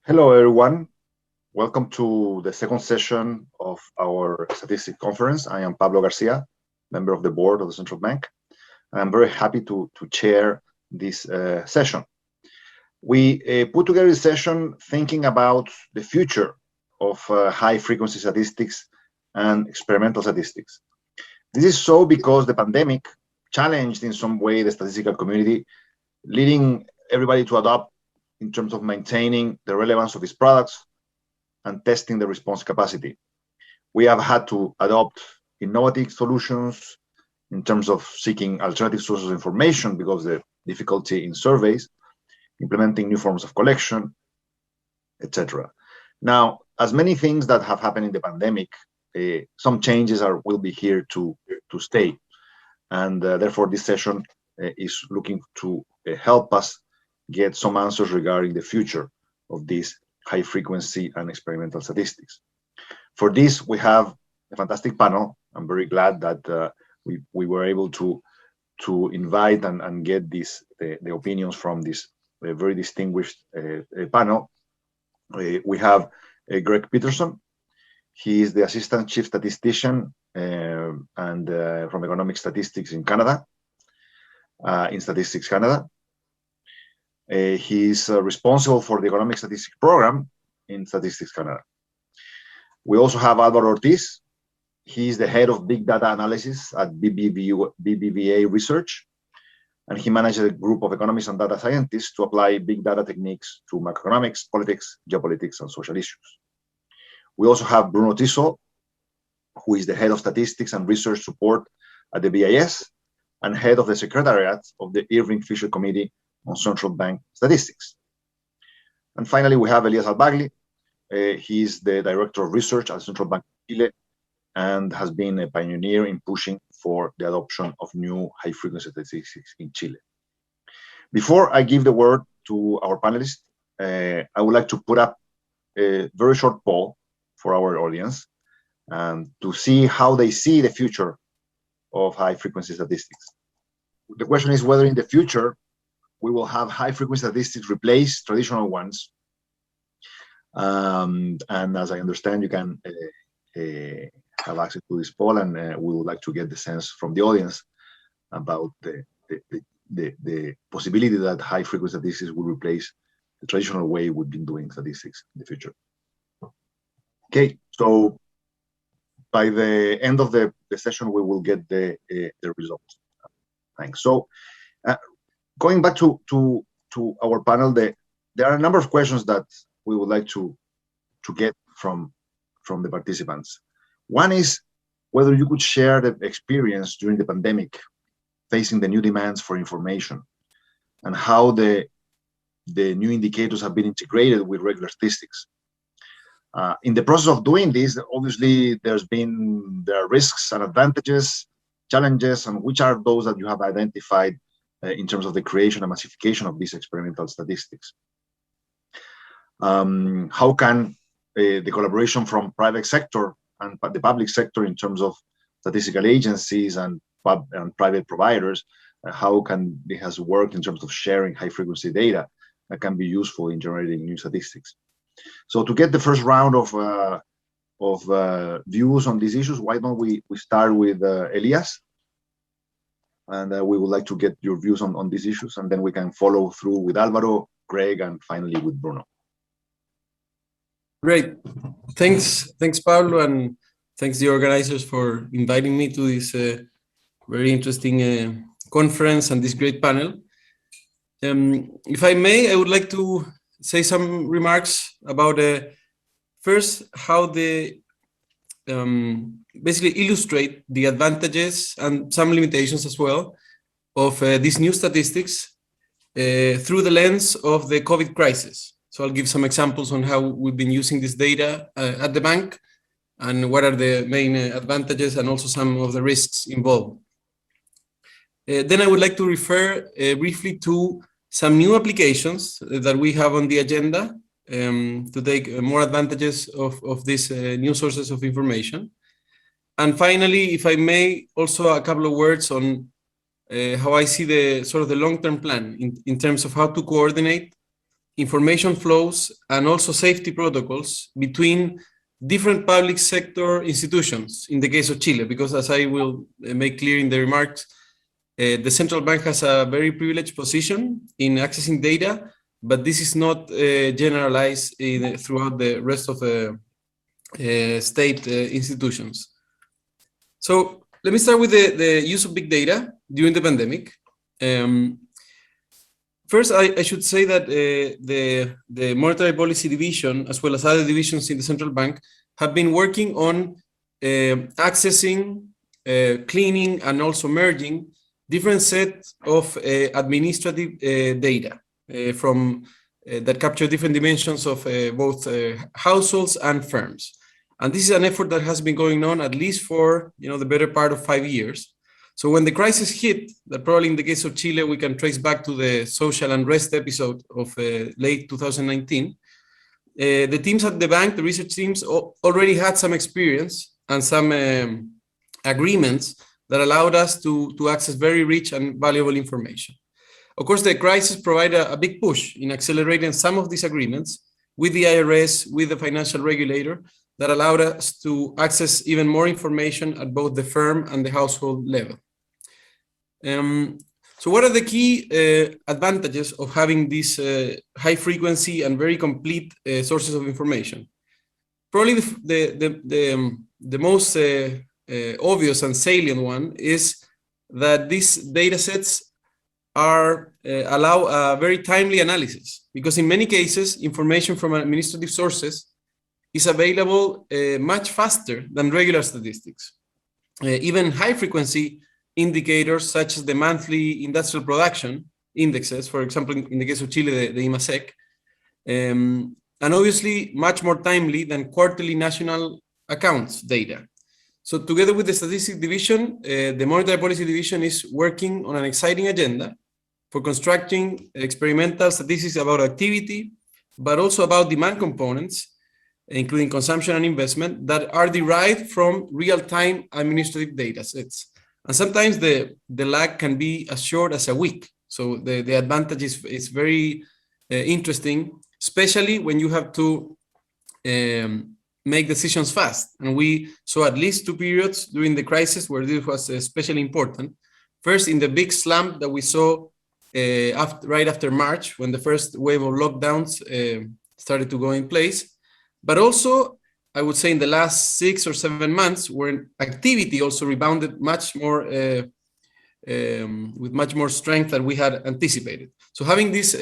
Hello, everyone. Welcome to the second session of our statistics conference. I am Pablo Garcia, member of the board of the Central Bank. I'm very happy to chair this session. We put together this session thinking about the future of high-frequency statistics and experimental statistics. This is so because the pandemic challenged in some way the statistical community, leading everybody to adopt in terms of maintaining the relevance of its products and testing the response capacity. We have had to adopt innovative solutions in terms of seeking alternative sources of information because of the difficulty in surveys, implementing new forms of collection, etc. Now, as many things that have happened in the pandemic, some changes will be here to stay. And therefore, this session is looking to help us get some answers regarding the future of these high frequency and experimental statistics. For this, we have a fantastic panel. I'm very glad that we were able to invite and get the opinions from this very distinguished panel. We have Greg Peterson. He is the Assistant Chief Statistician and from Economic Statistics in Canada, in Statistics Canada. He is responsible for the Economic Statistics Program in Statistics Canada. We also have Álvaro Ortiz. He is the head of Big Data Analysis at BBVA Research, and he manages a group of economists and data scientists to apply big data techniques to macroeconomics, politics, geopolitics, and social issues. We also have Bruno Tissot, who is the head of Statistics and Research Support at the BIS and head of the Secretariat of the Irving Fisher Committee on Central Bank Statistics. And finally, we have Elias Albagli. He is the Director of Research at Central Bank of Chile and has been a pioneer in pushing for the adoption of new high-frequency statistics in Chile. Before I give the word to our panelists, I would like to put up a very short poll for our audience to see how they see the future of high-frequency statistics. The question is whether in the future we will have high-frequency statistics replace traditional ones. And as I understand, you can have access to this poll, and we would like to get the sense from the audience about the possibility that high-frequency statistics will replace the traditional way we've been doing statistics in the future. Okay, so by the end of the session, we will get the results. Thanks. So going back to our panel, there are a number of questions that we would like to get from the participants. One is whether you could share the experience during the pandemic facing the new demands for information and how the new indicators have been integrated with regular statistics. In the process of doing this, obviously there are risks and advantages, challenges, and which are those that you have identified in terms of the creation and massification of these experimental statistics. How can the collaboration from private sector and the public sector in terms of statistical agencies and private providers, how can it has worked in terms of sharing high frequency data that can be useful in generating new statistics? So to get the first round of views on these issues, why don't we start with Elias? And we would like to get your views on these issues, and then we can follow through with Álvaro, Greg, and finally with Bruno. Great. Thanks, Pablo, and thanks the organizers for inviting me to this very interesting conference and this great panel. If I may, I would like to say some remarks about first how they basically illustrate the advantages and some limitations as well of these new statistics through the lens of the COVID crisis. So I'll give some examples on how we've been using this data at the bank and what are the main advantages and also some of the risks involved. Then I would like to refer briefly to some new applications that we have on the agenda to take more advantages of these new sources of information. And finally, if I may, also a couple of words on how I see the sort of the long-term plan in terms of how to coordinate information flows and also safety protocols between different public sector institutions in the case of Chile, because as I will make clear in the remarks, the central bank has a very privileged position in accessing data, but this is not generalized throughout the rest of the state institutions. So let me start with the use of big data during the pandemic. First, I should say that the Monetary Policy Division, as well as other divisions in the central bank, have been working on accessing, cleaning, and also merging different sets of administrative data from that capture different dimensions of both households and firms. And this is an effort that has been going on at least for the better part of 5 years. So when the crisis hit, that probably in the case of Chile, we can trace back to the social unrest episode of late 2019, the teams at the bank, the research teams, already had some experience and some agreements that allowed us to access very rich and valuable information. Of course, the crisis provided a big push in accelerating some of these agreements with the IRS, with the financial regulator, that allowed us to access even more information at both the firm and the household level. So what are the key advantages of having these high frequency and very complete sources of information? Probably the most obvious and salient one is that these data sets allow a very timely analysis, because in many cases, information from administrative sources is available much faster than regular statistics. Even high frequency indicators such as the monthly industrial production indexes, for example, in the case of Chile, the IMASEC, and obviously much more timely than quarterly national accounts data. So together with the Statistics Division, the Monetary Policy Division is working on an exciting agenda for constructing experimental statistics about activity, but also about demand components, including consumption and investment, that are derived from real-time administrative data sets. And sometimes the lag can be as short as a week. So the advantage is very interesting, especially when you have to make decisions fast. And we saw at least 2 periods during the crisis where this was especially important. First, in the big slump that we saw right after March, when the first wave of lockdowns started to go in place. But also, I would say in the last 6 or 7 months, where activity also rebounded much more, with much more strength than we had anticipated. So having this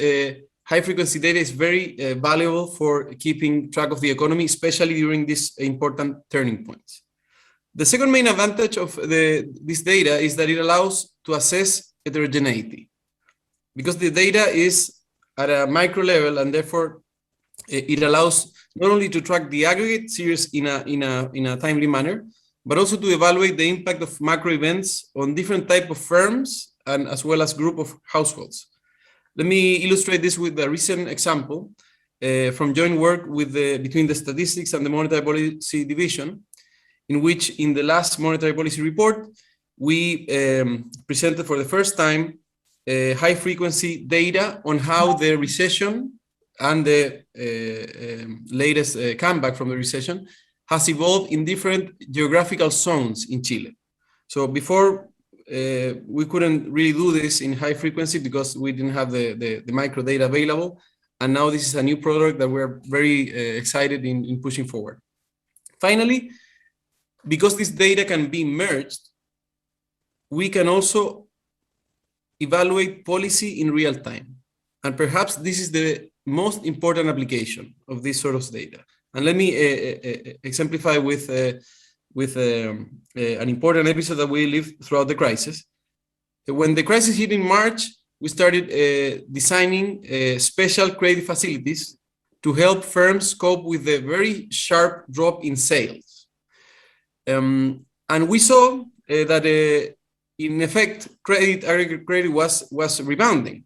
high frequency data is very valuable for keeping track of the economy, especially during these important turning points. The second main advantage of this data is that it allows to assess heterogeneity, because the data is at a micro level, and therefore it allows not only to track the aggregate series in a timely manner, but also to evaluate the impact of macro events on different type of firms and as well as group of households. Let me illustrate this with a recent example from joint work between the Statistics and the Monetary Policy Division, in which in the last Monetary Policy Report, we presented for the first time high frequency data on how the recession and the latest comeback from the recession has evolved in different geographical zones in Chile. So before, we couldn't really do this in high frequency because we didn't have the micro data available. And now this is a new product that we're very excited in pushing forward. Finally, because this data can be merged, we can also evaluate policy in real time. And perhaps this is the most important application of this sort of data. And let me exemplify with an important episode that we lived throughout the crisis. When the crisis hit in March, we started designing special credit facilities to help firms cope with the very sharp drop in sales. And we saw that in effect, aggregate credit was rebounding,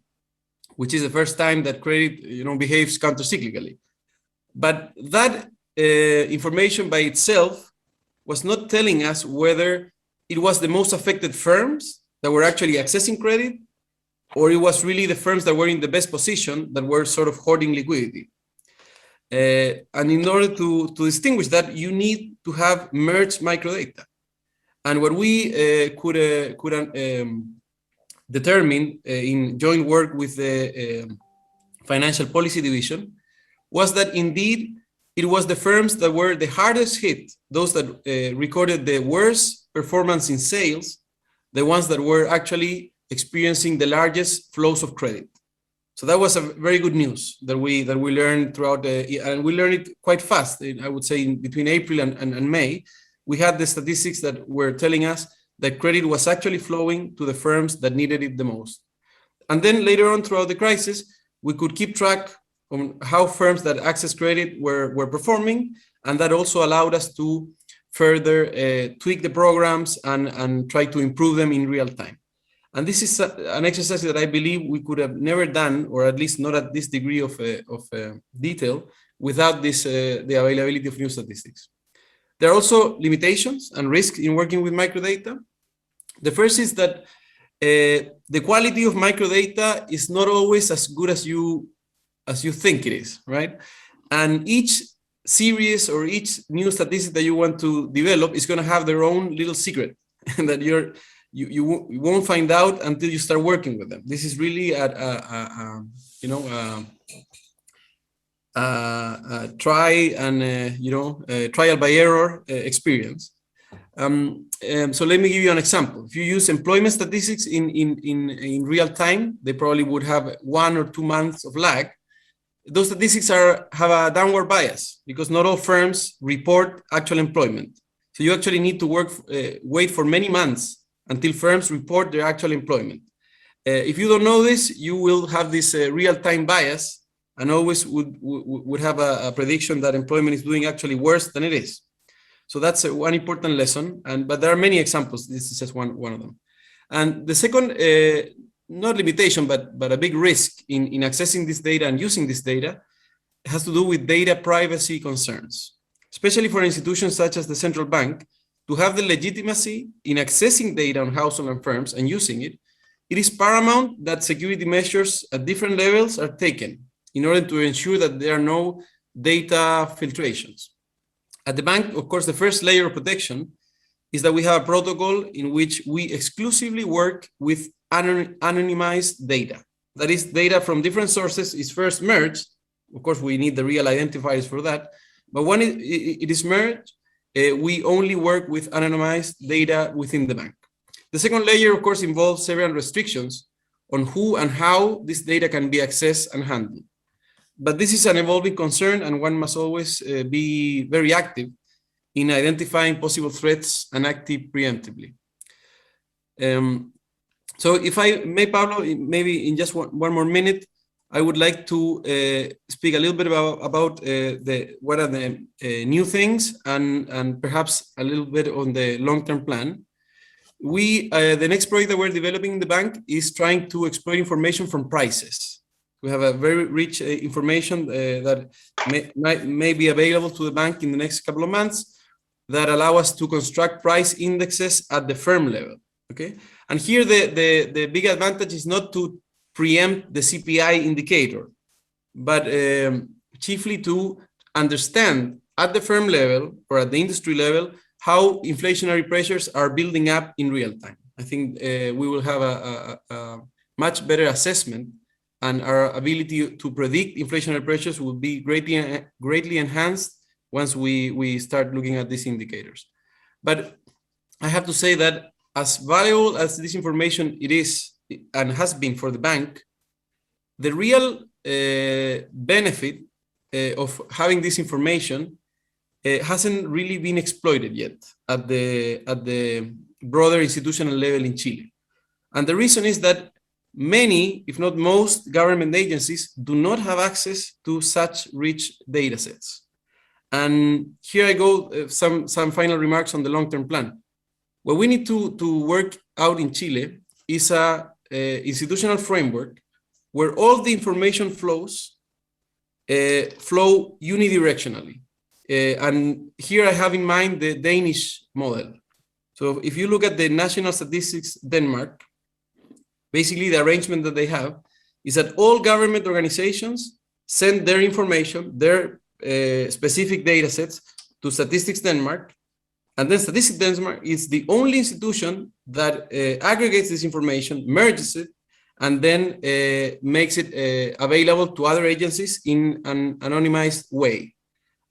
which is the first time that credit behaves countercyclically. But that information by itself was not telling us whether it was the most affected firms that were actually accessing credit, or it was really the firms that were in the best position that were sort of hoarding liquidity. And in order to distinguish that, you need to have merged microdata. And what we could determine in joint work with the Financial Policy Division was that indeed it was the firms that were the hardest hit, those that recorded the worst performance in sales, the ones that were actually experiencing the largest flows of credit. So that was a very good news that we learned throughout and we learned it quite fast. I would say between April and May, we had the statistics that were telling us that credit was actually flowing to the firms that needed it the most. And then later on throughout the crisis, we could keep track on how firms that access credit were performing, and that also allowed us to further tweak the programs and try to improve them in real time. And this is an exercise that I believe we could have never done, or at least not at this degree of detail, without this the availability of new statistics. There are also limitations and risks in working with microdata. The first is that the quality of microdata is not always as good as you think it is, right? And each series or each new statistic that you want to develop is going to have their own little secret that you won't find out until you start working with them. This is really a trial by error experience. So let me give you an example. If you use employment statistics in real time, they probably would have 1 or 2 months of lag. Those statistics have a downward bias because not all firms report actual employment. So you actually need to wait for many months until firms report their actual employment. If you don't know this, you will have this real-time bias and always would have a prediction that employment is doing actually worse than it is. So that's one important lesson, but there are many examples. This is just one of them. And the second, not limitation, but a big risk in accessing this data and using this data has to do with data privacy concerns, especially for institutions such as the central bank. To have the legitimacy in accessing data on household and firms and using it, it is paramount that security measures at different levels are taken in order to ensure that there are no data filtrations. At the bank, of course, the first layer of protection is that we have a protocol in which we exclusively work with anonymized data. That is, data from different sources is first merged. Of course, we need the real identifiers for that. But when it is merged, we only work with anonymized data within the bank. The second layer, of course, involves several restrictions on who and how this data can be accessed and handled. But this is an evolving concern, and one must always be very active in identifying possible threats and active preemptively. So if I may, Pablo, maybe in just one more minute, I would like to speak a little bit about what are the new things and perhaps a little bit on the long-term plan. The next project that we're developing in the bank is trying to exploit information from prices. We have a very rich information that may be available to the bank in the next couple of months that allow us to construct price indexes at the firm level. Okay, and here the big advantage is not to preempt the CPI indicator, but chiefly to understand at the firm level or at the industry level how inflationary pressures are building up in real time. I think we will have a much better assessment, and our ability to predict inflationary pressures will be greatly enhanced once we start looking at these indicators. But I have to say that as valuable as this information it is and has been for the bank, the real benefit of having this information hasn't really been exploited yet at the broader institutional level in Chile. And the reason is that many, if not most, government agencies do not have access to such rich data sets. And here I go, some final remarks on the long-term plan. What we need to work out in Chile is a institutional framework where all the information flows flow unidirectionally. And here I have in mind the Danish model. So if you look at the national statistics Denmark, basically the arrangement that they have is that all government organizations send their information, their specific data sets to Statistics Denmark. And then Statistics Denmark is the only institution that aggregates this information, merges it, and then makes it available to other agencies in an anonymized way.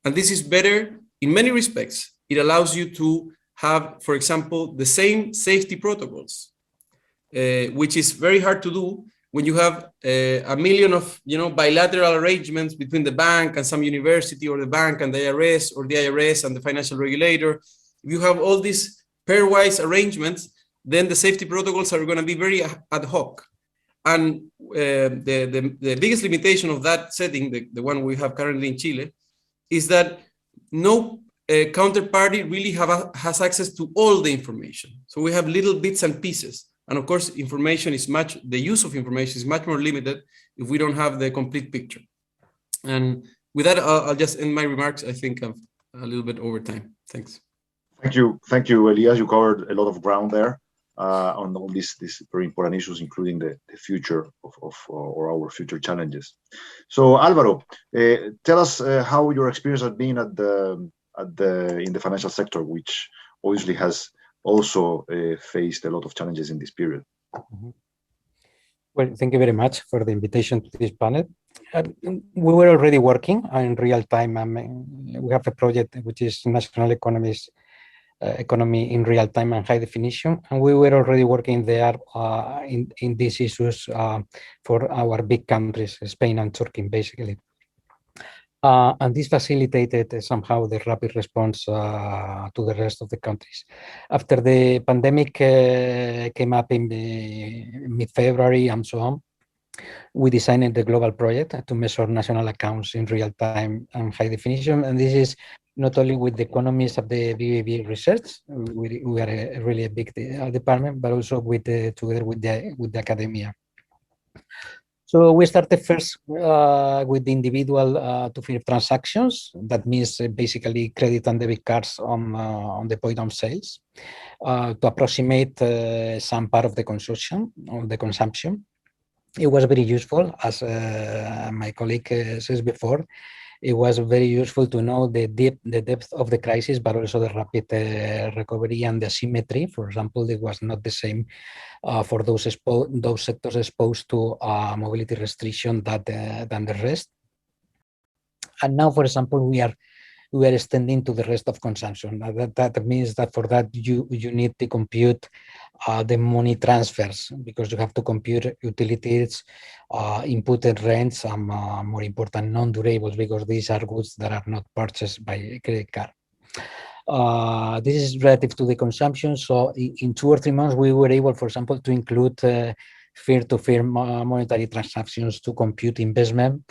And this is better in many respects. It allows you to have, for example, the same safety protocols, which is very hard to do when you have a million of bilateral arrangements between the bank and some university, or the bank and the IRS, or the IRS and the financial regulator. If you have all these pairwise arrangements, then the safety protocols are going to be very ad hoc. And the biggest limitation of that setting, the one we have currently in Chile, is that no counterparty really has access to all the information. So we have little bits and pieces. And of course, the use of information is much more limited if we don't have the complete picture. And with that, I'll just end my remarks. I think I'm a little bit over time. Thanks. Thank you, Elias. You covered a lot of ground there on all these very important issues, including the future of our future challenges. So, Alvaro, tell us how your experience has been in the financial sector, which obviously has also faced a lot of challenges in this period. Mm-hmm. Well, thank you very much for the invitation to this panel. We were already working in real time. We have a project which is National Economy in Real Time and High Definition, and we were already working there in these issues for our big countries, Spain and Turkey, basically. And this facilitated somehow the rapid response to the rest of the countries. After the pandemic came up in mid-February and so on, we designed the global project to measure national accounts in real time and high definition. And this is not only with the economists of the BBB research, we are really a big department, but also together with the academia. So we started first with the individual to-fill transactions. That means basically credit and debit cards on the point of sales to approximate some part of the consumption. It was very useful, as my colleague says before. It was very useful to know the depth of the crisis, but also the rapid recovery and the symmetry. For example, it was not the same for those sectors exposed to mobility restriction than the rest. And now, for example, we are extending to the rest of consumption. That means that for that you need to compute the money transfers, because you have to compute utilities, input rents, and more important, non-durables, because these are goods that are not purchased by a credit card. This is relative to the consumption. So in 2 or 3 months, we were able, for example, to include peer-to-peer monetary transactions to compute investment.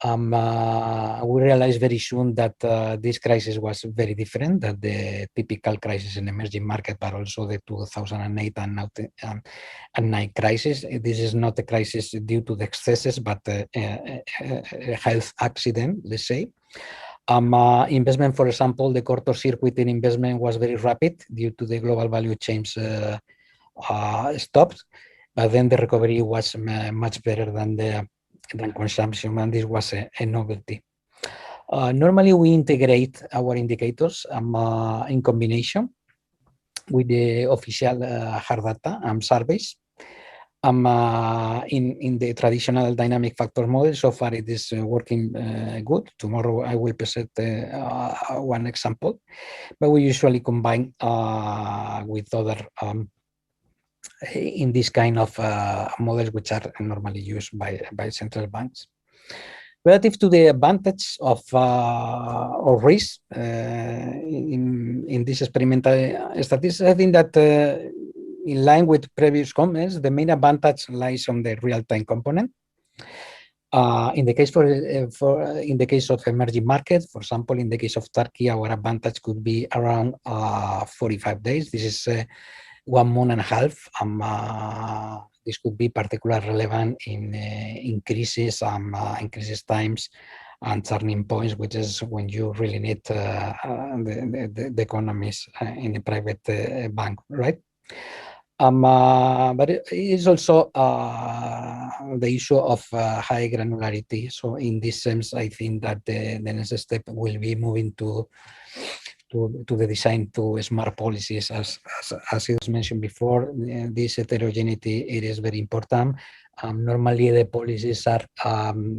We realized very soon that this crisis was very different than the typical crisis in emerging market, but also the 2008 and 9 crisis. This is not a crisis due to the excesses, but a health accident, let's say. Investment, for example, the court-circuit in investment was very rapid due to the global value chains stopped, but then the recovery was much better than consumption, and this was a novelty. Normally, we integrate our indicators in combination with the official hard data and surveys. In the traditional dynamic factor model, so far it is working good. Tomorrow I will present one example, but we usually combine with other in this kind of models which are normally used by central banks. Relative to the advantage of risk in this experimental statistics, I think that in line with previous comments, the main advantage lies on the real-time component. In the case of emerging markets, for example, in the case of Turkey, our advantage could be around 45 days. This is 1 month and a half. This could be particularly relevant in increases times and turning points, which is when you really need the economies in the private bank, right? But it is also the issue of high granularity. So in this sense, I think that the next step will be moving to the design to smart policies. As it was mentioned before, this heterogeneity, it is very important. Normally the policies are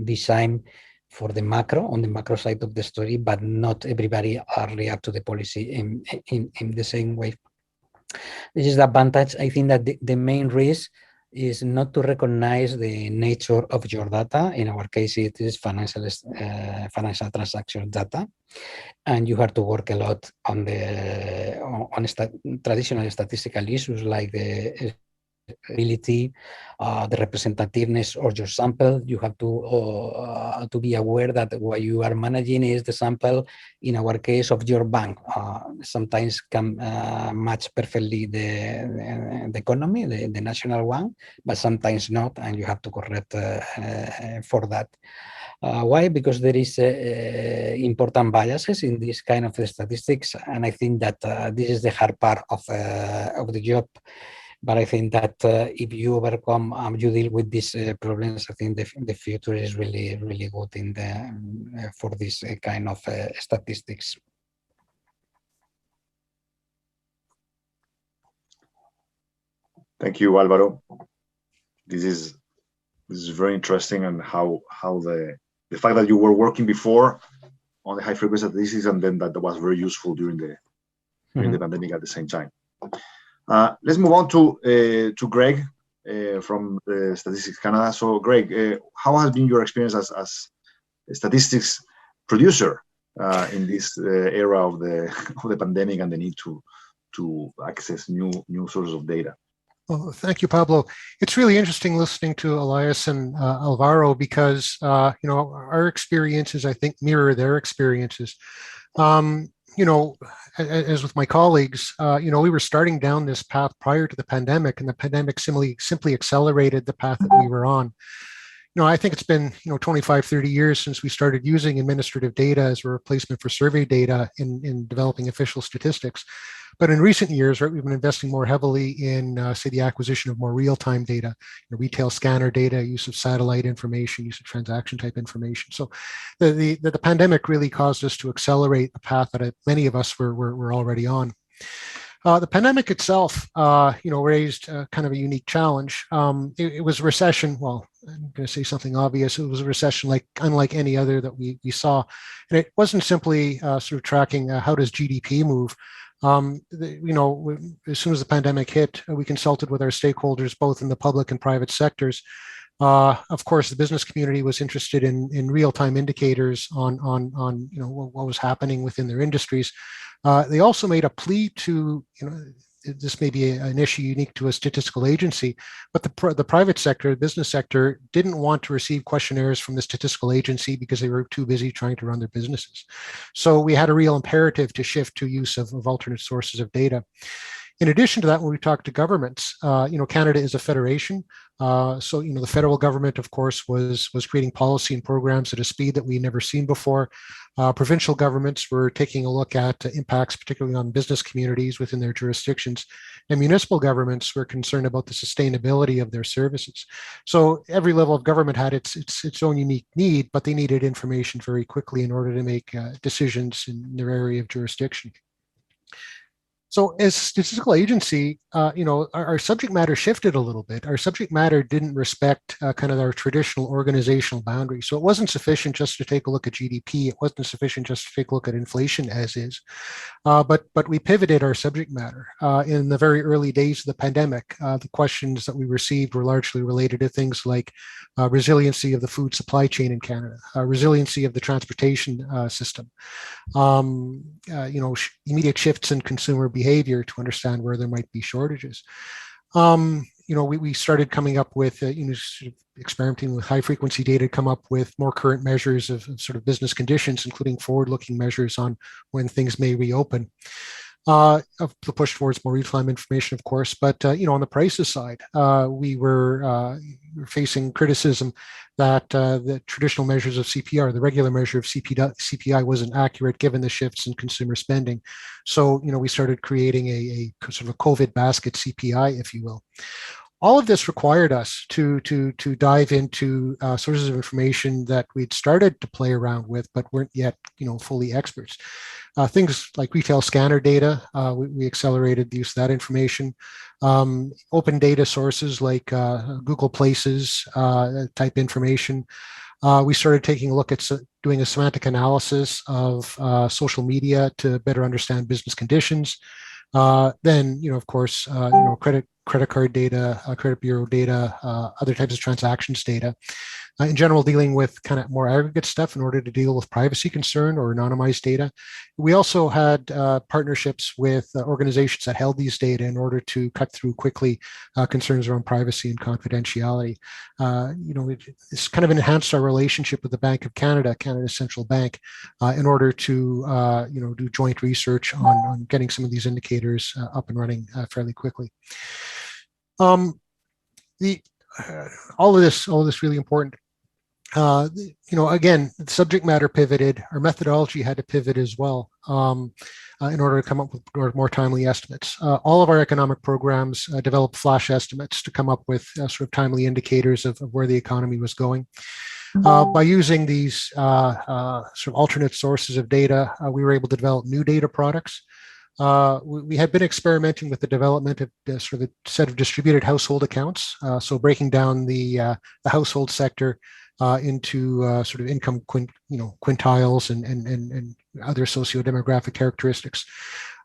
designed for the macro, on the macro side of the story, but not everybody are react to the policy in the same way. This is the advantage. I think that the main risk is not to recognize the nature of your data. In our case, it is financial transaction data, and you have to work a lot on the traditional statistical issues like the ability, the representativeness of your sample. You have to be aware that what you are managing is the sample, in our case, of your bank. Sometimes can match perfectly the economy, the national one, but sometimes not, and you have to correct for that. Why? Because there is important biases in this kind of statistics, and I think that this is the hard part of the job. But I think that if you overcome, you deal with these problems, I think the future is really, really good in the for this kind of statistics. Thank you, Alvaro. This is very interesting, and how the fact that you were working before on the high frequency statistics, and then that was very useful during the pandemic at the same time. Let's move on to Greg from Statistics Canada. So, Greg, how has been your experience as a statistics producer in this era of the pandemic and the need to access new sources of data? Well, thank you, Pablo. It's really interesting listening to Elias and Alvaro, because our experiences, I think, mirror their experiences. As with my colleagues, we were starting down this path prior to the pandemic, and the pandemic simply accelerated the path that we were on. I think it's been 25, 30 years since we started using administrative data as a replacement for survey data in developing official statistics. But in recent years, right, we've been investing more heavily in, say, the acquisition of more real-time data, retail scanner data, use of satellite information, use of transaction type information. So the pandemic really caused us to accelerate a path that many of us were already on. The pandemic itself, raised kind of a unique challenge. It was a recession. Well, I'm going to say something obvious. It was a recession unlike any other that we saw. And it wasn't simply sort of tracking how does GDP move. As soon as the pandemic hit, we consulted with our stakeholders, both in the public and private sectors. Of course, the business community was interested in real-time indicators on what was happening within their industries. They also made a plea to, this may be an issue unique to a statistical agency, but the private sector, the business sector, didn't want to receive questionnaires from the statistical agency because they were too busy trying to run their businesses. So we had a real imperative to shift to use of alternate sources of data. In addition to that, when we talk to governments, Canada is a federation. So the federal government, of course, was creating policy and programs at a speed that we'd never seen before. Provincial governments were taking a look at impacts, particularly on business communities within their jurisdictions. And municipal governments were concerned about the sustainability of their services. So every level of government had its own unique need, but they needed information very quickly in order to make decisions in their area of jurisdiction. So as a statistical agency, our subject matter shifted a little bit. Our subject matter didn't respect kind of our traditional organizational boundaries. So it wasn't sufficient just to take a look at GDP. It wasn't sufficient just to take a look at inflation as is. But we pivoted our subject matter. In the very early days of the pandemic, the questions that we received were largely related to things like resiliency of the food supply chain in Canada, resiliency of the transportation system, immediate shifts in consumer behavior to understand where there might be shortages. We started coming up with, experimenting with high frequency data, come up with more current measures of sort of business conditions, including forward-looking measures on when things may reopen. of the push towards more real-time information, of course, but on the prices side, we were facing criticism that the traditional measures of CPR, the regular measure of CPI, wasn't accurate given the shifts in consumer spending. So, we started creating a sort of a COVID basket CPI, if you will. All of this required us to dive into sources of information that we'd started to play around with, but weren't yet, fully experts. Things like retail scanner data, we accelerated the use of that information. Open data sources like Google Places type information. We started taking a look at doing a semantic analysis of social media to better understand business conditions. Then, of course, credit card data, credit bureau data, other types of transactions data. In general, dealing with kind of more aggregate stuff in order to deal with privacy concern or anonymized data. We also had partnerships with organizations that held these data in order to cut through quickly concerns around privacy and confidentiality. It's kind of enhanced our relationship with the Bank of Canada, Canada's central bank, in order to do joint research on getting some of these indicators up and running fairly quickly. All of this really important. Again, the subject matter pivoted. Our methodology had to pivot as well in order to come up with more timely estimates. All of our economic programs developed flash estimates to come up with sort of timely indicators of where the economy was going. By using these sort of alternate sources of data, we were able to develop new data products. We had been experimenting with the development of sort of a set of distributed household accounts. So breaking down the household sector into sort of income quintiles and other socio-demographic characteristics.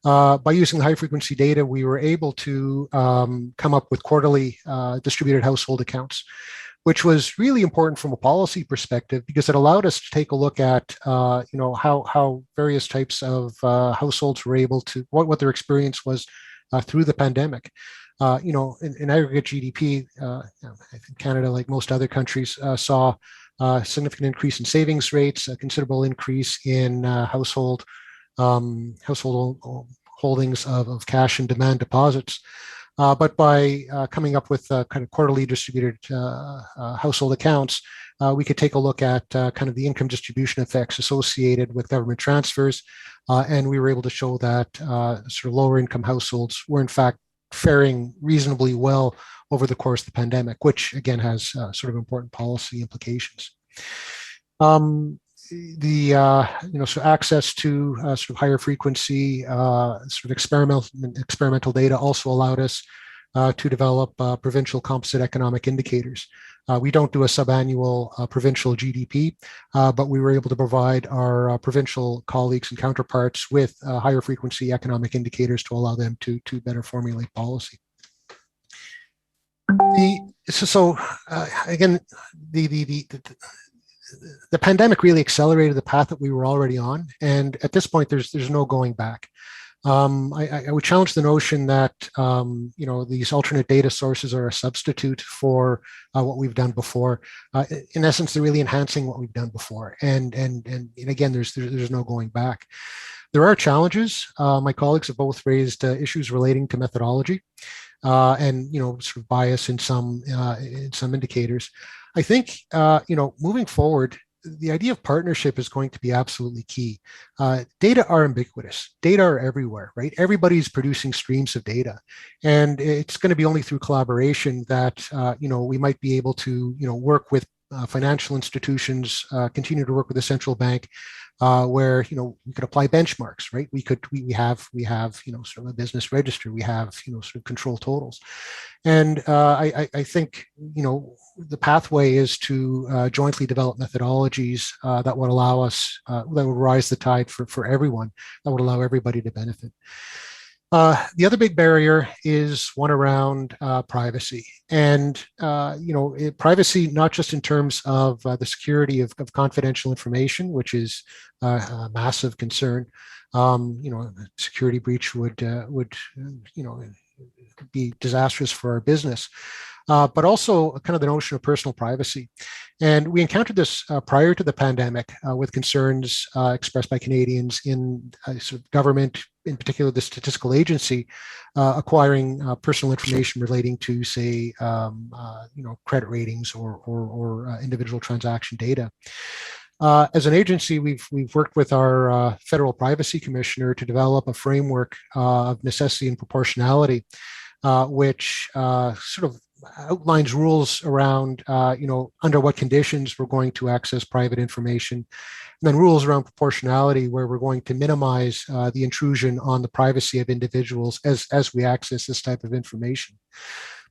By using the high frequency data, we were able to come up with quarterly distributed household accounts, which was really important from a policy perspective because it allowed us to take a look at how various types of households were able to, what their experience was through the pandemic. In aggregate GDP, I think Canada, like most other countries, saw a significant increase in savings rates, a considerable increase in household holdings of cash and demand deposits. But by coming up with kind of quarterly distributed household accounts, we could take a look at kind of the income distribution effects associated with government transfers. And we were able to show that sort of lower income households were in fact faring reasonably well over the course of the pandemic, which again has sort of important policy implications. So access to sort of higher frequency sort of experimental data also allowed us to develop provincial composite economic indicators. We don't do a sub-annual provincial GDP, but we were able to provide our provincial colleagues and counterparts with higher frequency economic indicators to allow them to better formulate policy. Again, the pandemic really accelerated the path that we were already on, and at this point, there's no going back. I would challenge the notion that these alternate data sources are a substitute for what we've done before. In essence, they're really enhancing what we've done before, and again, there's no going back. There are challenges. My colleagues have both raised issues relating to methodology and sort of bias in some indicators. I think moving forward, the idea of partnership is going to be absolutely key. Data are ubiquitous. Data are everywhere, right? Everybody's producing streams of data, and it's going to be only through collaboration that we might be able to work with financial institutions, continue to work with the central bank, where we could apply benchmarks, right? We have sort of a business register. We have sort of control totals, and I think the pathway is to jointly develop methodologies that would allow us that would rise the tide for everyone, that would allow everybody to benefit. The other big barrier is one around privacy, and privacy not just in terms of the security of confidential information, which is a massive concern. Security breach would be disastrous for our business. But also kind of the notion of personal privacy. And we encountered this prior to the pandemic with concerns expressed by Canadians in sort of government, in particular the statistical agency, acquiring personal information relating to, say, credit ratings or individual transaction data. As an agency, we've worked with our federal privacy commissioner to develop a framework of necessity and proportionality, which sort of outlines rules around, under what conditions we're going to access private information, and then rules around proportionality, where we're going to minimize the intrusion on the privacy of individuals as we access this type of information.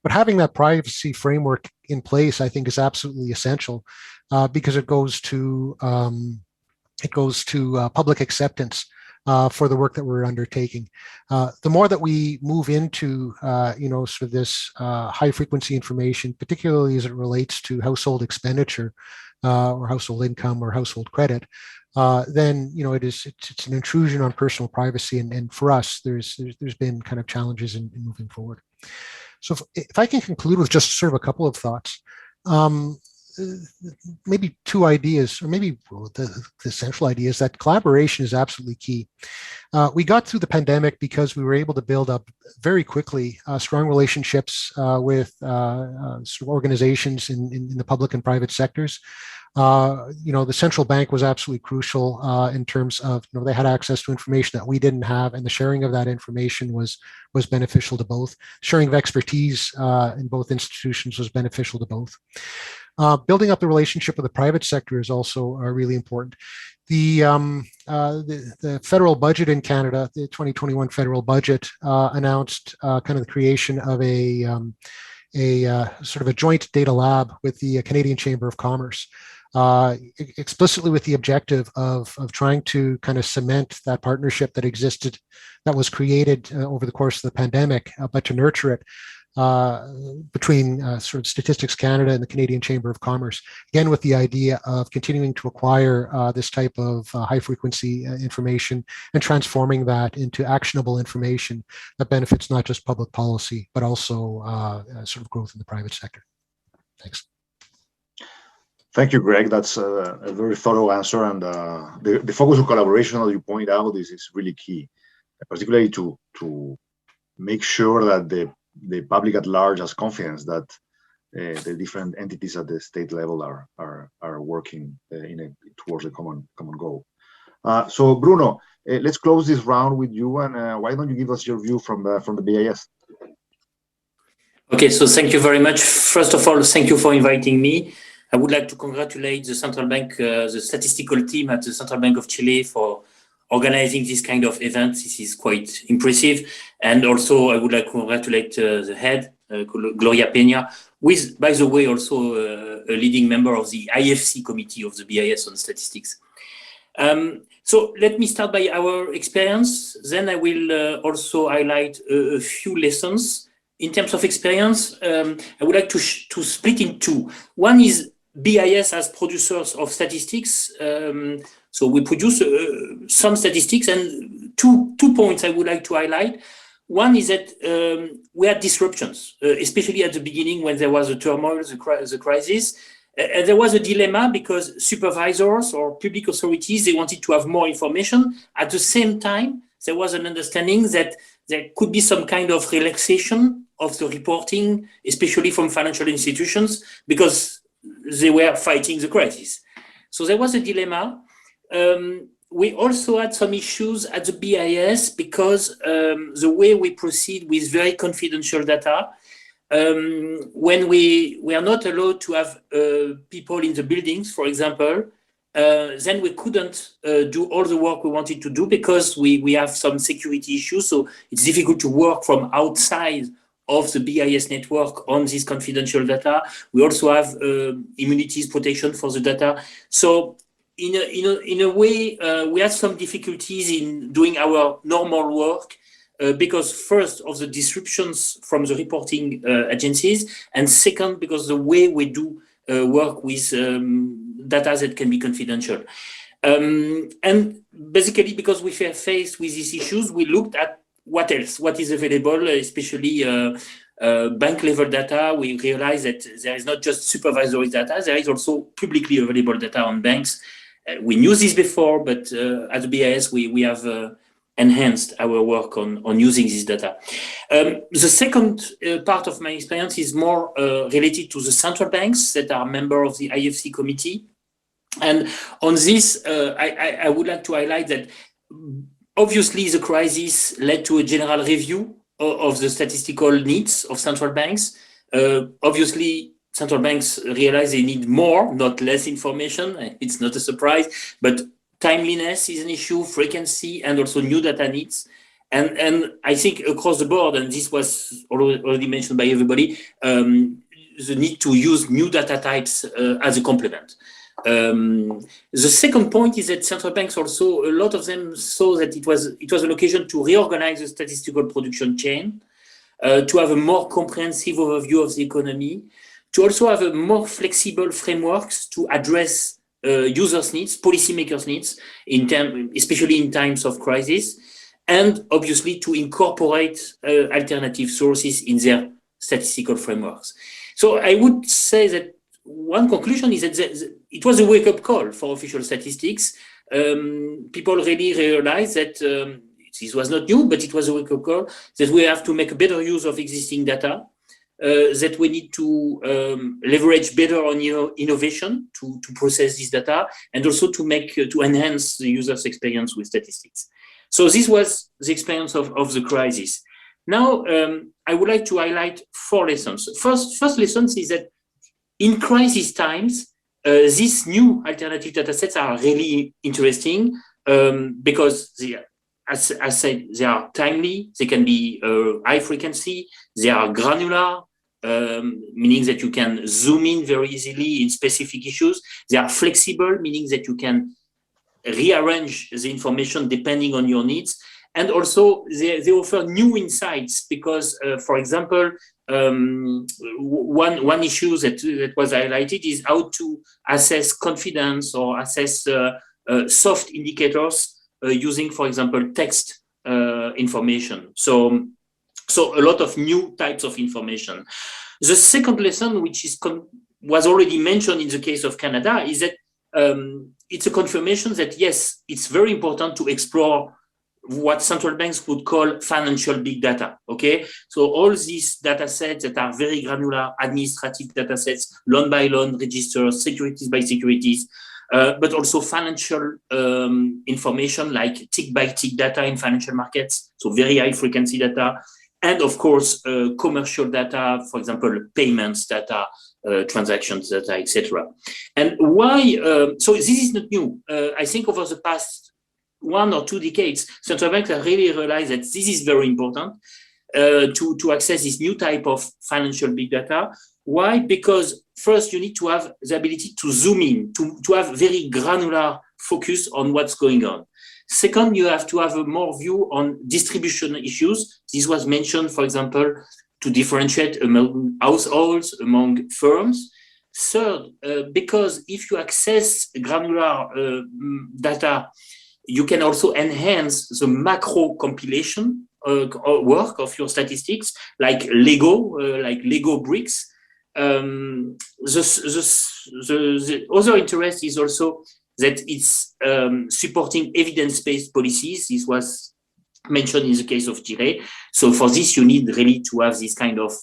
But having that privacy framework in place, I think, is absolutely essential because it goes to public acceptance for the work that we're undertaking. The more that we move into, sort of this high frequency information, particularly as it relates to household expenditure or household income or household credit, then it's an intrusion on personal privacy, and for us, there's been kind of challenges in moving forward. So if I can conclude with just sort of a couple of thoughts. Maybe two ideas, or maybe the central idea is that collaboration is absolutely key. We got through the pandemic because we were able to build up very quickly strong relationships with sort of organizations in the public and private sectors. The central bank was absolutely crucial in terms of, they had access to information that we didn't have, and the sharing of that information was beneficial to both. Sharing of expertise in both institutions was beneficial to both. Building up the relationship with the private sector is also really important. The federal budget in Canada, the 2021 federal budget, announced kind of the creation of a sort of a joint data lab with the Canadian Chamber of Commerce, explicitly with the objective of trying to kind of cement that partnership that existed, that was created over the course of the pandemic, but to nurture it between sort of Statistics Canada and the Canadian Chamber of Commerce, again with the idea of continuing to acquire this type of high frequency information and transforming that into actionable information that benefits not just public policy, but also sort of growth in the private sector. Thanks. Thank you, Greg. That's a very thorough answer, and the focus on collaboration, as you point out, is really key, particularly to make sure that the public at large has confidence that the different entities at the state level are working towards a common goal. So Bruno, let's close this round with you, and why don't you give us your view from the BIS? Okay, so thank you very much. First of all, thank you for inviting me. I would like to congratulate the central bank, the statistical team at the Central Bank of Chile for organizing this kind of event. This is quite impressive. And also I would like to congratulate the head, Gloria Peña, who is, by the way, also a leading member of the IFC committee of the BIS on statistics. So let me start by our experience. Then I will also highlight a few lessons. In terms of experience, I would like to split in two. One is BIS as producers of statistics. So we produce some statistics, and two points I would like to highlight. One is that we had disruptions, especially at the beginning when there was a turmoil, the crisis. And there was a dilemma because supervisors or public authorities, they wanted to have more information. At the same time, there was an understanding that there could be some kind of relaxation of the reporting, especially from financial institutions, because they were fighting the crisis. So there was a dilemma. We also had some issues at the BIS because the way we proceed with very confidential data, when we are not allowed to have people in the buildings, for example, then we couldn't do all the work we wanted to do because we have some security issues. So it's difficult to work from outside of the BIS network on this confidential data. We also have immunities protection for the data. So in a way, we had some difficulties in doing our normal work because first of the disruptions from the reporting agencies, and second, because the way we do work with data that can be confidential. And basically, because we were faced with these issues, we looked at what else, what is available, especially bank level data. We realized that there is not just supervisory data, there is also publicly available data on banks. We knew this before, but at the BIS, we have enhanced our work on using this data. The second part of my experience is more related to the central banks that are member of the IFC committee. And on this, I would like to highlight that obviously the crisis led to a general review of the statistical needs of central banks. Obviously, central banks realize they need more, not less information. It's not a surprise, but timeliness is an issue, frequency, and also new data needs. And I think across the board, and this was already mentioned by everybody, the need to use new data types as a complement. The second point is that central banks also, a lot of them saw that it was an occasion to reorganize the statistical production chain, to have a more comprehensive overview of the economy, to also have a more flexible frameworks to address users' needs, policymakers' needs, especially in times of crisis, and obviously to incorporate alternative sources in their statistical frameworks. So I would say that one conclusion is that it was a wake-up call for official statistics. People really realized that this was not new, but it was a wake-up call that we have to make a better use of existing data, that we need to leverage better on innovation to process this data, and also to enhance the user's experience with statistics. So this was the experience of the crisis. Now, I would like to highlight 4 lessons. First lesson is that in crisis times, these new alternative data sets are really interesting because as I said, they are timely, they can be high frequency, they are granular, meaning that you can zoom in very easily in specific issues. They are flexible, meaning that you can rearrange the information depending on your needs. And also they offer new insights because, for example, one issue that was highlighted is how to assess confidence or assess soft indicators using, for example, text information. So a lot of new types of information. The second lesson, which was already mentioned in the case of Canada, is that it's a confirmation that, yes, it's very important to explore what central banks would call financial big data, okay? So all these data sets that are very granular, administrative data sets, loan by loan registers, securities by securities, but also financial information like tick by tick data in financial markets, so very high frequency data, and of course, commercial data, for example, payments data, transactions data, etc. And why, so this is not new. I think over the past 1 or 2 decades, central banks have really realized that this is very important to access this new type of financial big data. Why? Because first you need to have the ability to zoom in, to have very granular focus on what's going on. Second, you have to have a more view on distribution issues. This was mentioned, for example, to differentiate among households, among firms. Third, because if you access granular data, you can also enhance the macro compilation work of your statistics, like Lego bricks. The other interest is also that it's supporting evidence-based policies. This was mentioned in the case of Chile. So for this, you need really to have this kind of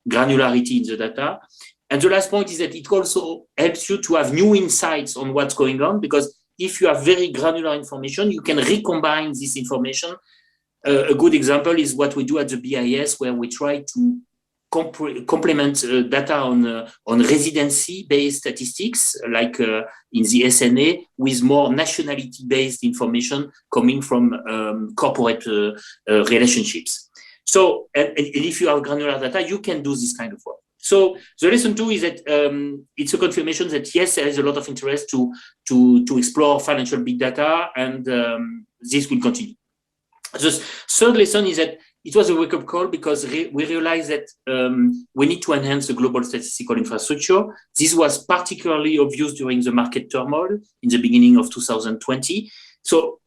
granularity in the data. And the last point is that it also helps you to have new insights on what's going on, because if you have very granular information, you can recombine this information. A good example is what we do at the BIS, where we try to complement data on residency-based statistics, like in the SNA, with more nationality-based information coming from corporate relationships. So, and if you have granular data, you can do this kind of work. So the lesson 2 is that it's a confirmation that yes, there is a lot of interest to explore financial big data, and this will continue. The third lesson is that it was a wake-up call because we realized that we need to enhance the global statistical infrastructure. This was particularly obvious during the market turmoil in the beginning of 2020. So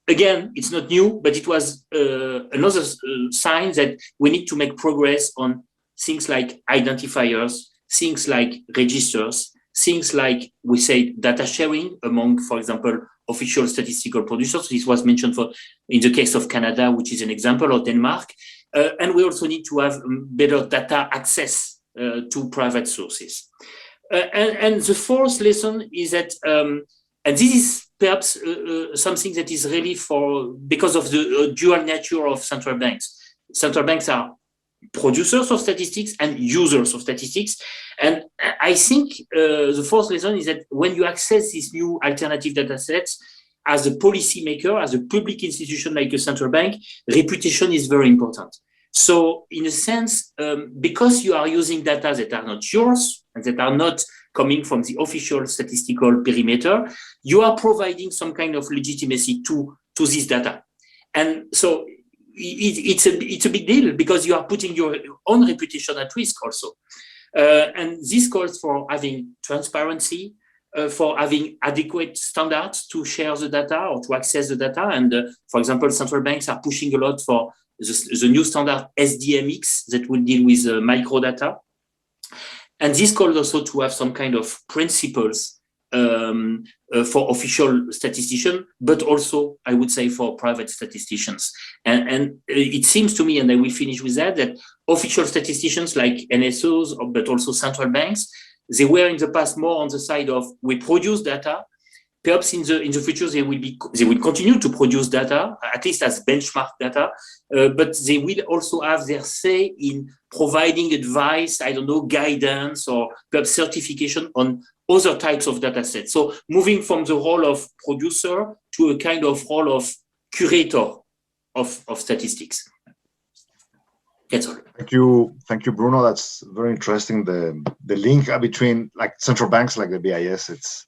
again, it's not new, but it was another sign that we need to make progress on things like identifiers, things like registers, things like, we say, data sharing among, for example, official statistical producers. This was mentioned in the case of Canada, which is an example, or Denmark. And we also need to have better data access to private sources. And the fourth lesson is that, and this is perhaps something that is really because of the dual nature of central banks. Central banks are producers of statistics and users of statistics. And I think the fourth lesson is that when you access these new alternative data sets, as a policymaker, as a public institution like a central bank, reputation is very important. So in a sense, because you are using data that are not yours and that are not coming from the official statistical perimeter, you are providing some kind of legitimacy to this data. And so it's a big deal because you are putting your own reputation at risk also. And this calls for having transparency, for having adequate standards to share the data or to access the data. And for example, central banks are pushing a lot for the new standard SDMX that will deal with microdata. And this calls also to have some kind of principles for official statisticians, but also, I would say, for private statisticians. And it seems to me, and I will finish with that official statisticians like NSOs, but also central banks, they were in the past more on the side of we produce data. Perhaps in the future they will continue to produce data, at least as benchmark data, but they will also have their say in providing advice, I don't know, guidance or perhaps certification on other types of data sets. So moving from the role of producer to a kind of role of curator of statistics. That's all. Thank you, Bruno. That's very interesting. The link between like central banks like the BIS, it's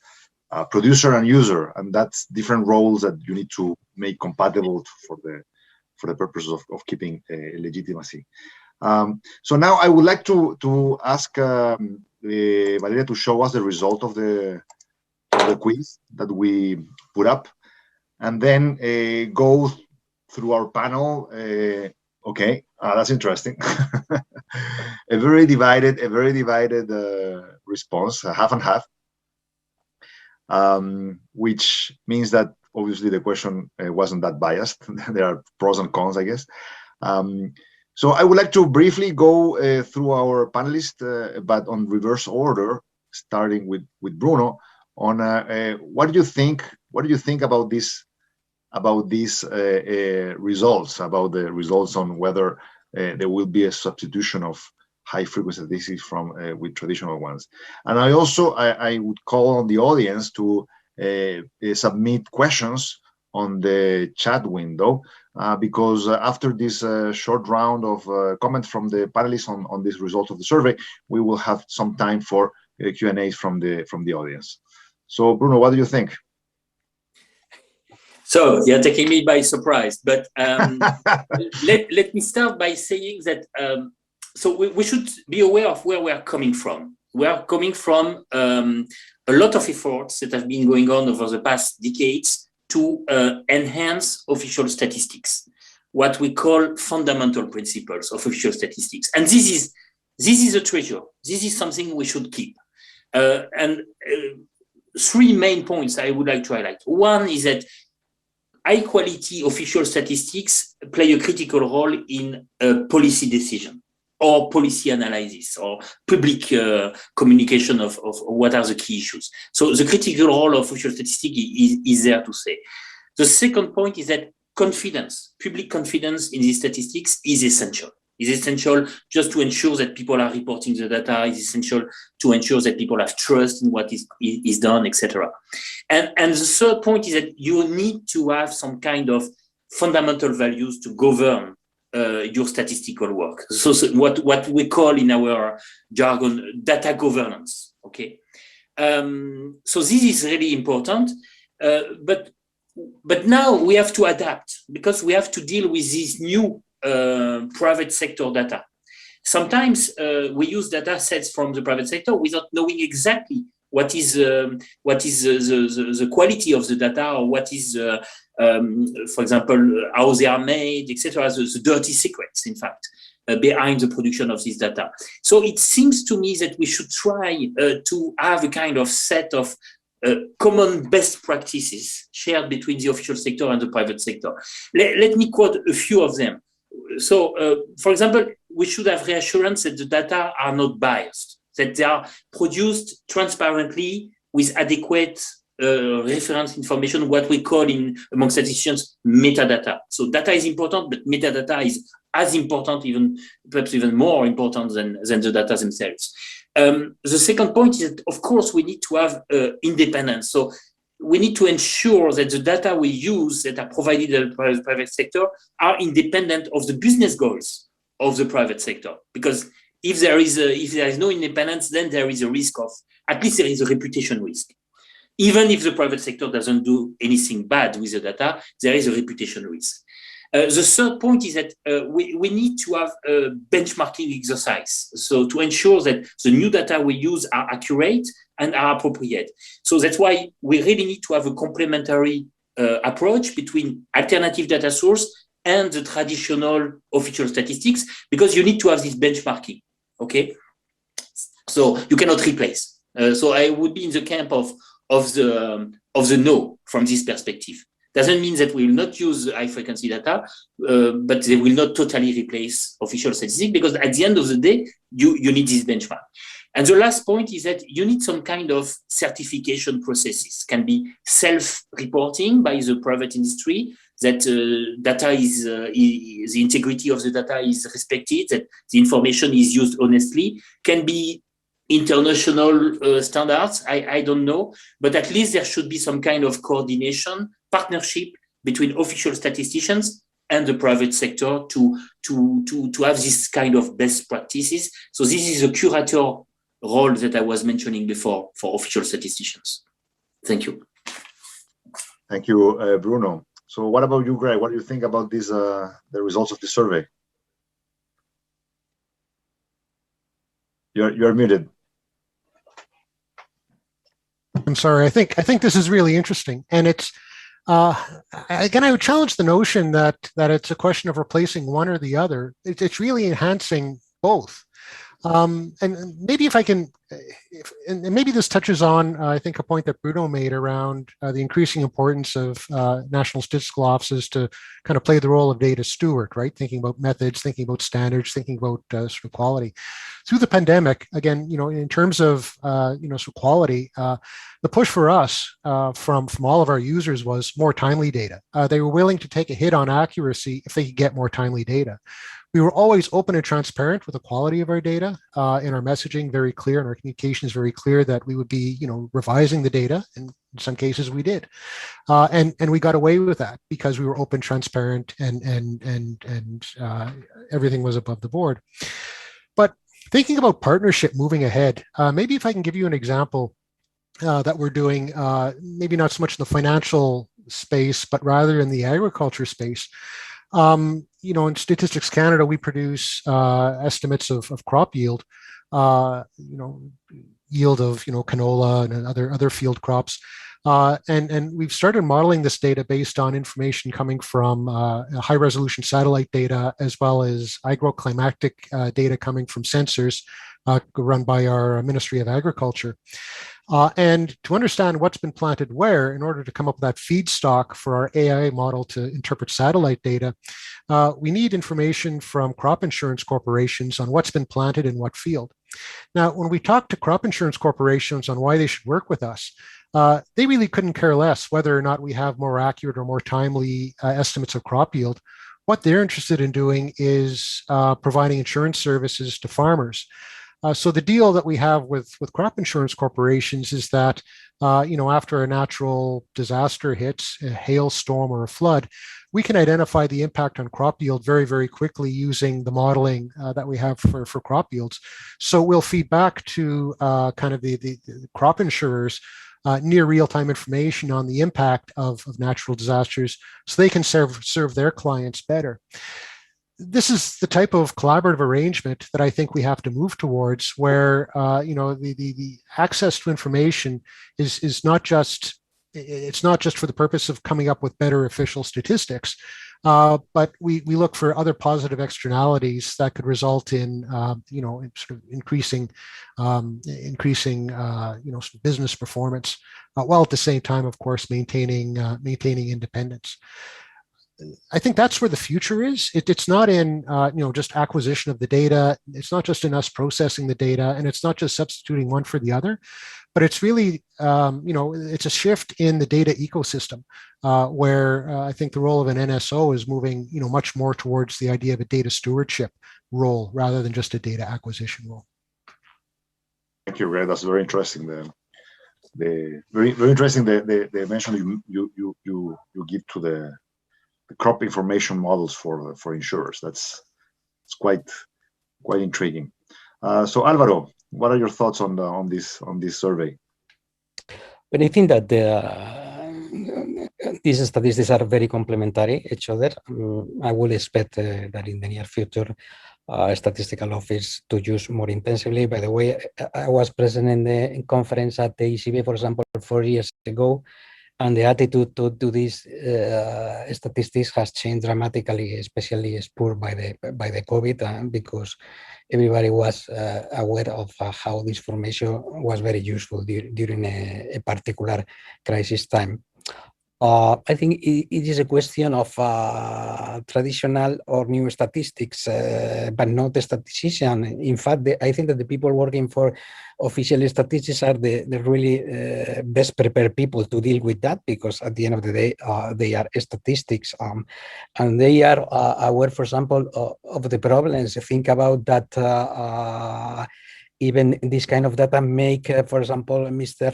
producer and user, and that's different roles that you need to make compatible for the purpose of keeping legitimacy. So now I would like to ask Valeria to show us the result of the quiz that we put up, and then go through our panel. Okay, that's interesting. a very divided response, half and half. Which means that obviously the question wasn't that biased. There are pros and cons, I guess. So I would like to briefly go through our panelists, but on reverse order, starting with Bruno. On what do you think about these results? About the results on whether there will be a substitution of high-frequency statistics from with traditional ones. And I would call on the audience to submit questions on the chat window, because after this short round of comments from the panelists on this result of the survey, we will have some time for Q&As from the audience. So Bruno, what do you think? So you're taking me by surprise, but let me start by saying that so we should be aware of where we are coming from. We are coming from a lot of efforts that have been going on over the past decades to enhance official statistics, what we call fundamental principles of official statistics. And this is a treasure. This is something we should keep. And three main points I would like to highlight. One is that high quality official statistics play a critical role in policy decision or policy analysis or public communication of what are the key issues. So the critical role of official statistics is there to say. The second point is that confidence, public confidence in these statistics is essential. It's essential just to ensure that people are reporting the data. It's essential to ensure that people have trust in what is done, etc. And the third point is that you need to have some kind of fundamental values to govern your statistical work. So what we call in our jargon, data governance, okay? So this is really important, but now we have to adapt because we have to deal with these new private sector data. Sometimes we use data sets from the private sector without knowing exactly what is the quality of the data, or what is, for example, how they are made, etc. The dirty secrets, in fact. behind the production of this data. So it seems to me that we should try to have a kind of set of common best practices shared between the official sector and the private sector. Let me quote a few of them. So, for example, we should have reassurance that the data are not biased, that they are produced transparently with adequate reference information, what we call among statisticians metadata. So data is important, but metadata is as important, perhaps even more important than the data themselves. The second point is that, of course, we need to have independence. So we need to ensure that the data we use that are provided by the private sector are independent of the business goals of the private sector. Because if there is no independence, then there is a risk of, at least there is a reputation risk. Even if the private sector doesn't do anything bad with the data, there is a reputation risk. The third point is that we need to have a benchmarking exercise. So to ensure that the new data we use are accurate and are appropriate. So that's why we really need to have a complementary approach between alternative data source and the traditional official statistics, because you need to have this benchmarking, okay? So you cannot replace. So I would be in the camp of the no from this perspective. Doesn't mean that we will not use high frequency data, but they will not totally replace official statistics, because at the end of the day, you need this benchmark. And the last point is that you need some kind of certification processes. Can be self-reporting by the private industry, that data is, the integrity of the data is respected, that the information is used honestly. Can be international standards, I don't know, but at least there should be some kind of coordination, partnership between official statisticians and the private sector to have this kind of best practices. So this is a curator role that I was mentioning before for official statisticians. Thank you. Thank you, Bruno. So what about you, Greg? What do you think about this, the results of the survey? You're muted. I'm sorry. I think this is really interesting, and it's again, I would challenge the notion that it's a question of replacing one or the other. It's really enhancing both. And maybe if I can, and maybe this touches on, I think, a point that Bruno made around the increasing importance of national statistical offices to kind of play the role of data steward, right? Thinking about methods, thinking about standards, thinking about sort of quality. Through the pandemic, again, in terms of sort of quality, the push for us from all of our users was more timely data. They were willing to take a hit on accuracy if they could get more timely data. We were always open and transparent with the quality of our data, in our messaging very clear, and our communications very clear that we would be, revising the data. And in some cases we did, and we got away with that because we were open, transparent, and everything was above the board. But thinking about partnership moving ahead, maybe if I can give you an example that we're doing, maybe not so much in the financial space, but rather in the agriculture space. In Statistics Canada, we produce estimates of crop yield, yield of canola and other field crops, and we've started modeling this data based on information coming from high-resolution satellite data, as well as agroclimatic data coming from sensors run by our Ministry of Agriculture. And to understand what's been planted where, in order to come up with that feedstock for our AI model to interpret satellite data, we need information from crop insurance corporations on what's been planted in what field. Now, when we talk to crop insurance corporations on why they should work with us, they really couldn't care less whether or not we have more accurate or more timely estimates of crop yield. What they're interested in doing is providing insurance services to farmers. So the deal that we have with crop insurance corporations is that, after a natural disaster hits, a hailstorm or a flood, we can identify the impact on crop yield very, very quickly using the modeling that we have for crop yields. So we'll feed back to kind of the crop insurers near real-time information on the impact of natural disasters, so they can serve their clients better. This is the type of collaborative arrangement that I think we have to move towards, where the access to information is not just it's not just for the purpose of coming up with better official statistics, but we look for other positive externalities that could result in, in sort of increasing sort of business performance, while at the same time, of course, maintaining independence. I think that's where the future is. It's not in just acquisition of the data. It's not just in us processing the data, and it's not just substituting one for the other, but it's really it's a shift in the data ecosystem where I think the role of an NSO is moving much more towards the idea of a data stewardship role rather than just a data acquisition role. Thank you, Ray. That's very interesting. The very interesting the mention you give to the crop information models for insurers. It's quite intriguing. So Alvaro, what are your thoughts on this survey? But I think that these statistics are very complementary each other. I will expect that in the near future, statistical office to use more intensively. By the way, I was present in the conference at the ECB, for example, 4 years ago, and the attitude to these statistics has changed dramatically, especially spurred by the COVID, because everybody was aware of how this formation was very useful during a particular crisis time. I think it is a question of traditional or new statistics, but not a statistician. In fact, I think that the people working for official statistics are the really best prepared people to deal with that, because at the end of the day, they are statistics, and they are aware, for example, of the problems. Think about that. Even this kind of data make, for example, Mr.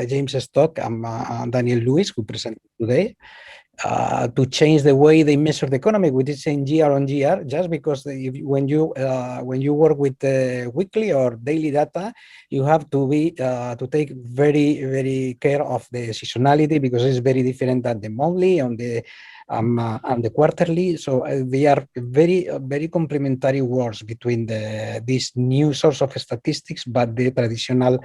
James Stock and Daniel Lewis, who presented today, to change the way they measure the economy, which is saying year on year, just because when you work with weekly or daily data, you have to be to take very, very care of the seasonality, because it's very different than the monthly and the quarterly. So they are very, very complementary words between this new source of statistics, but the traditional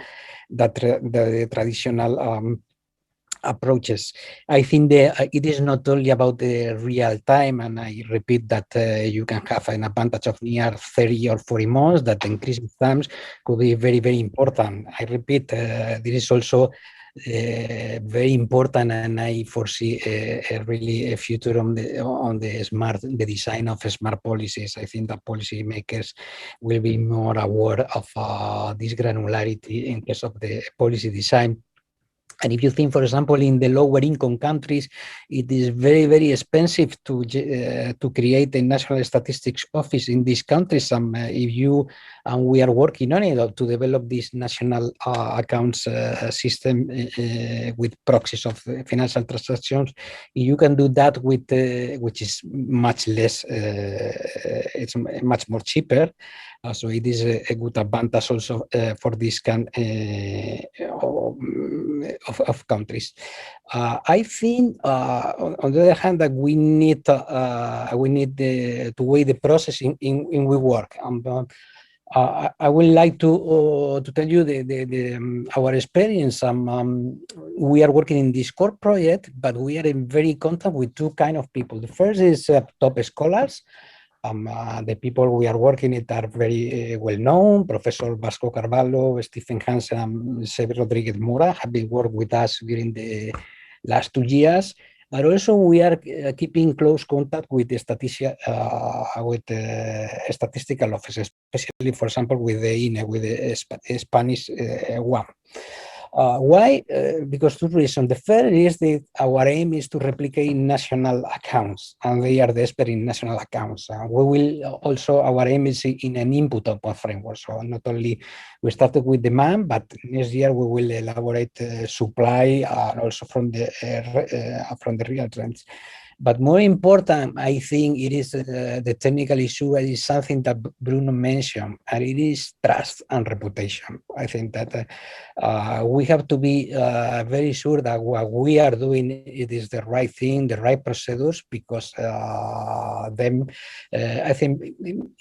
approaches. I think it is not only about the real time, and I repeat that you can have an advantage of near 30 or 40 months, that increasing times could be very, very important. I repeat, this is also very important, and I foresee really a future on the design of smart policies. I think that policymakers will be more aware of this granularity in terms of the policy design. And if you think, for example, in the lower income countries, it is very, very expensive to create a national statistics office in these countries. We are working on it to develop this national accounts system with proxies of financial transactions. You can do that with which is much less. It's much more cheaper. So it is a good advantage also for this kind of countries. I think, on the other hand, that we need to weigh the process in we work. I would like to tell you our experience. We are working in this core project, but we are in very contact with two kind of people. The first is top scholars. The people we are working with are very well known. Professor Vasco Carvalho, Stephen Hansen, and Xavier Rodriguez Mora have been working with us during the last 2 years. But also we are keeping close contact with the statistical offices, especially, for example, with the INE, with the Spanish one. Why? Because 2 reasons. The first is that our aim is to replicate national accounts, and they are the expert in national accounts. We will also, our aim is in an input output framework. So not only we started with demand, but next year we will elaborate supply and also from the real trends. But more important, I think it is the technical issue. It is something that Bruno mentioned, and it is trust and reputation. I think that we have to be very sure that what we are doing, it is the right thing, the right procedures, because I think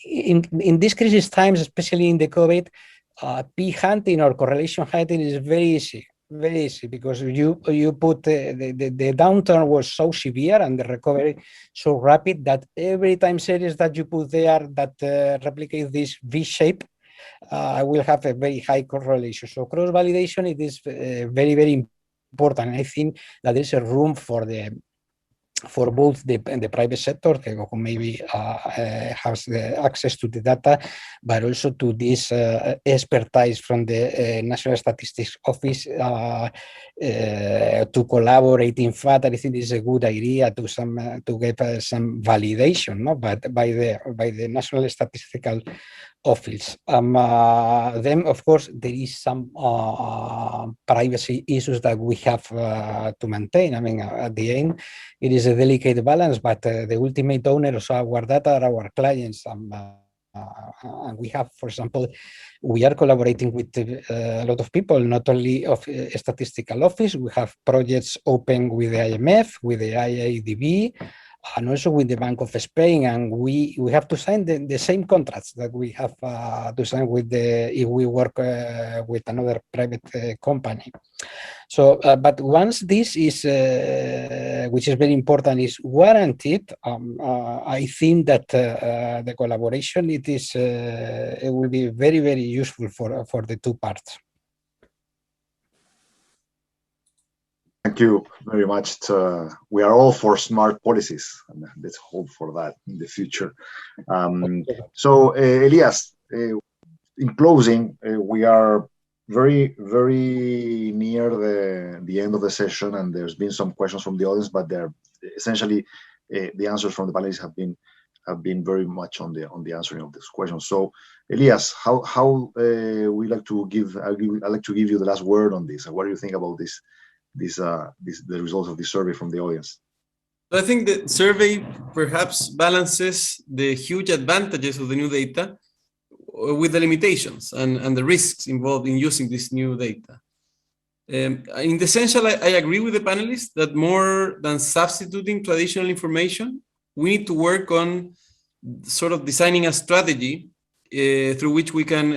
in these crisis times, especially in the COVID, P hunting or correlation hunting is very easy. very easy because you put the downturn was so severe and the recovery so rapid that every time series that you put there that replicate this V shape will have a very high correlation. So cross validation, it is very, very important. I think that there's a room for both the private sector who maybe has the access to the data, but also to this expertise from the National Statistics Office to collaborate. In fact, I think this is a good idea to get some validation, no? But by the National Statistical Office. Then, of course, there is some privacy issues that we have to maintain. I mean, at the end, it is a delicate balance, but the ultimate owners of our data are our clients. And we have, for example, we are collaborating with a lot of people, not only of statistical office. We have projects open with the IMF, with the IADB, and also with the Bank of Spain, and we have to sign the same contracts that we have to sign with if we work with another private company. So, but once this is, which is very important, is warranted, I think that the collaboration it will be very, very useful for the two parts. Thank you very much. We are all for smart policies, and let's hope for that in the future. So, Elias, in closing, we are very, very near the end of the session, and there's been some questions from the audience, but they're essentially the answers from the panelists have been very much on the answering of this question. So, Elias, how we like to give? I'd like to give you the last word on this. What do you think about this? The results of the survey from the audience? I think the survey perhaps balances the huge advantages of the new data with the limitations and the risks involved in using this new data. In the essential, I agree with the panelists that more than substituting traditional information, we need to work on sort of designing a strategy through which we can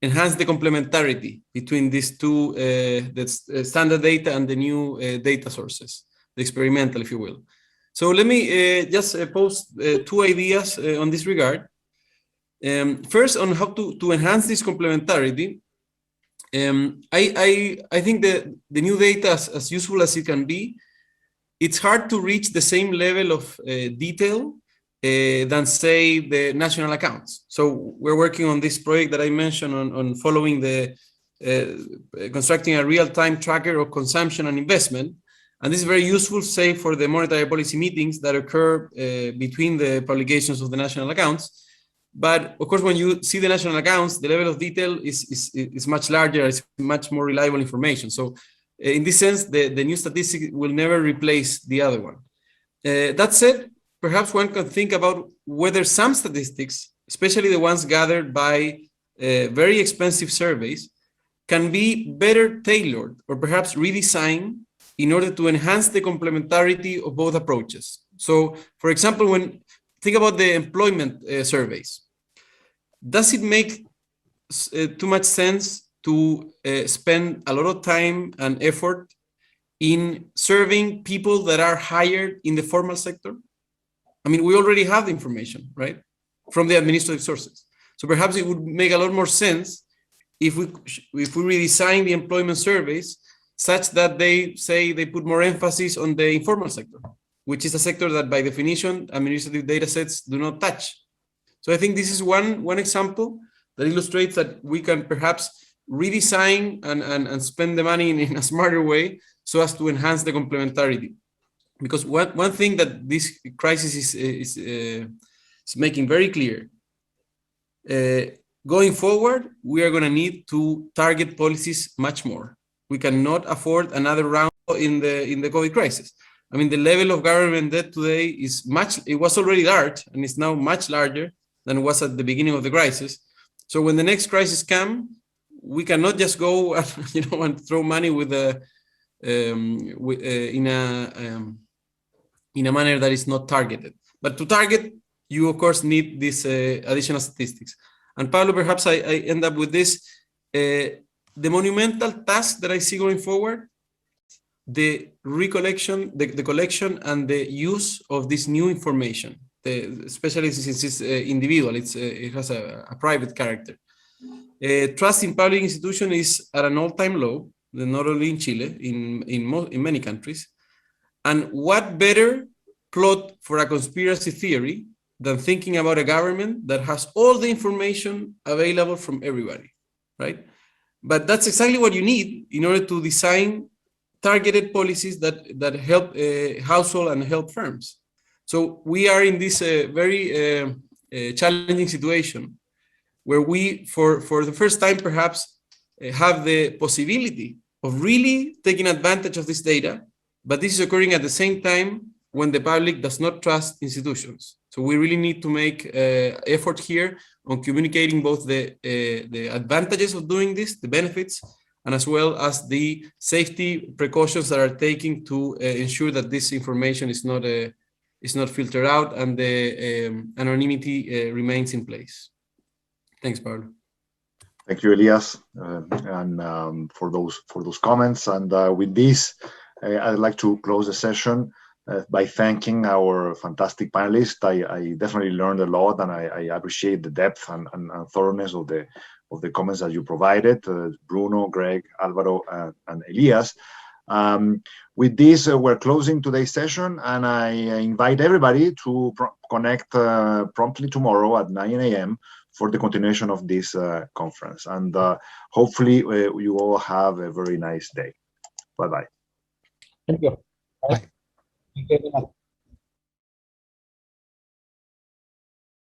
enhance the complementarity between these two, the standard data and the new data sources, the experimental, if you will. So let me just pose two ideas on this regard. First, on how to enhance this complementarity. I think the new data, as useful as it can be, it's hard to reach the same level of detail than, say, the national accounts. So we're working on this project that I mentioned on following the constructing a real-time tracker of consumption and investment. And this is very useful, say, for the monetary policy meetings that occur between the publications of the national accounts. But of course, when you see the national accounts, the level of detail is much larger, it's much more reliable information. So in this sense, the new statistic will never replace the other one. That said, perhaps one can think about whether some statistics, especially the ones gathered by very expensive surveys, can be better tailored or perhaps redesigned in order to enhance the complementarity of both approaches. So, for example, think about the employment surveys. Does it make too much sense to spend a lot of time and effort in serving people that are hired in the formal sector? I mean, we already have the information, right, from the administrative sources. So perhaps it would make a lot more sense if we redesign the employment surveys such that they say they put more emphasis on the informal sector, which is a sector that by definition administrative data sets do not touch. So I think this is one example that illustrates that we can perhaps redesign and spend the money in a smarter way so as to enhance the complementarity. Because one thing that this crisis is making very clear, going forward, we are going to need to target policies much more. We cannot afford another round in the COVID crisis. I mean, the level of government debt today is it was already large and it's now much larger than it was at the beginning of the crisis. So when the next crisis comes, we cannot just go and throw money in a manner that is not targeted. But to target, you of course need these additional statistics. And Pablo, perhaps I end up with this. the monumental task that I see going forward, the recollection, the collection and the use of this new information, especially since it's individual, it has a private character. Trust in public institutions is at an all-time low, not only in Chile, in many countries. And what better plot for a conspiracy theory than thinking about a government that has all the information available from everybody, right? But that's exactly what you need in order to design targeted policies that help household and help firms. So we are in this very challenging situation where we, for the first time, perhaps have the possibility of really taking advantage of this data, but this is occurring at the same time when the public does not trust institutions. So we really need to make effort here on communicating both the advantages of doing this, the benefits, and as well as the safety precautions that are taken to ensure that this information is not filtered out and the anonymity remains in place. Thanks, Pablo. Thank you, Elias, and for those comments. And with this, I'd like to close the session by thanking our fantastic panelists. I definitely learned a lot, and I appreciate the depth and thoroughness of the comments that you provided, Bruno, Greg, Alvaro, and Elias. With this, we're closing today's session, and I invite everybody to connect promptly tomorrow at 9 a.m. for the continuation of this conference. And hopefully you all have a very nice day. Bye-bye. Thank you. Bye. Thank you very much.